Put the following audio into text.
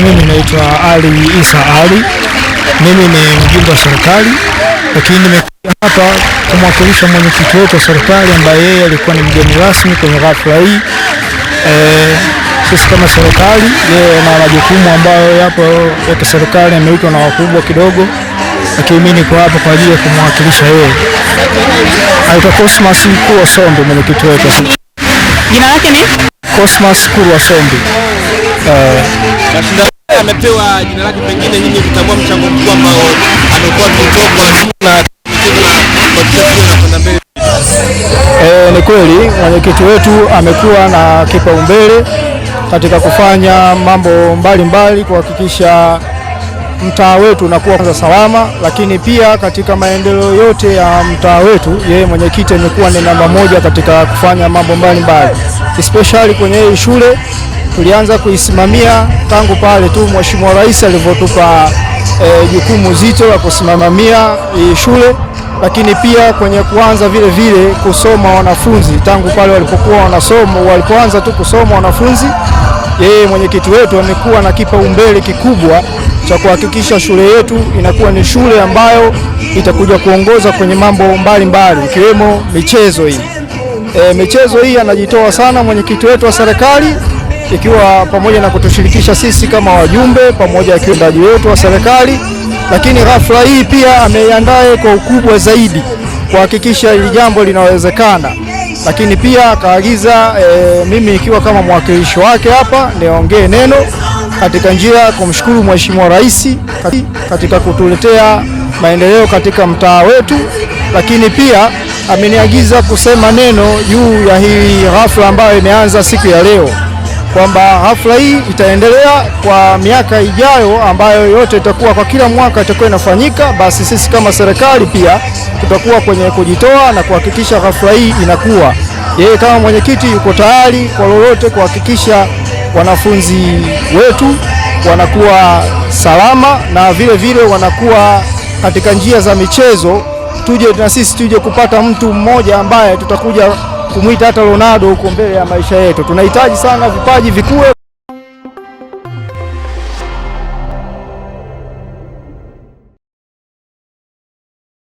majina mimi naitwa Ali Isa Ali. Mimi ni mjumbe wa serikali, lakini nimekuja hapa kumwakilisha mwenyekiti wetu wa serikali ambaye yeye alikuwa ni mgeni rasmi kwenye ghafla hii. Sisi kama serikali, yeye na majukumu ambayo yapo ya kiserikali yameitwa na wakubwa kidogo, lakini mimi niko hapa kwa ajili ya kumwakilisha yeye. Aitwa Cosmas Kurwa Sombi, mwenyekiti wetu. Jina lake ni Cosmas Kurwa Sombi. Amepewa jina lake, pengine nyinyi mtambua mchango mkubwa ambao amekuwa akitoa na kwenda mbele. Ni kweli mwenyekiti wetu amekuwa na kipaumbele katika kufanya mambo mbalimbali kuhakikisha mtaa wetu unakuwa salama, lakini pia katika maendeleo yote ya mtaa wetu yeye mwenyekiti amekuwa ni namba moja katika kufanya mambo mbalimbali, especially kwenye hii shule. Tulianza kuisimamia tangu pale tu Mheshimiwa Rais alivyotupa jukumu zito la kusimamia hii shule, lakini pia kwenye kuanza vile vile kusoma wanafunzi tangu pale walipoanza tu kusoma wanafunzi. Yeye mwenyekiti wetu amekuwa na kipaumbele kikubwa cha kuhakikisha shule yetu inakuwa ni shule ambayo itakuja kuongoza kwenye mambo mbalimbali ikiwemo michezo hii. Michezo hii anajitoa sana mwenyekiti wetu wa serikali, ikiwa pamoja na kutushirikisha sisi kama wajumbe pamoja na kiundaji wetu wa serikali, lakini ghafla hii pia ameiandae kwa ukubwa zaidi kuhakikisha hili jambo linawezekana. Lakini pia akaagiza mimi ikiwa kama mwakilishi wake hapa niongee neno katika njia ya kumshukuru Mheshimiwa Rais katika kutuletea maendeleo katika mtaa wetu, lakini pia ameniagiza kusema neno juu ya hii hafla ambayo imeanza siku ya leo, kwamba hafla hii itaendelea kwa miaka ijayo, ambayo yote itakuwa kwa kila mwaka itakuwa inafanyika. Basi sisi kama serikali pia tutakuwa kwenye kujitoa na kuhakikisha hafla hii inakuwa. Yeye kama mwenyekiti yuko tayari kwa lolote kuhakikisha wanafunzi wetu wanakuwa salama na vile vile wanakuwa katika njia za michezo. Tuje kupata mtu mmoja ambaye tutakuja kumuita hata Ronaldo huko mbele ya maisha yetu. Tunahitaji sana vipaji vikue.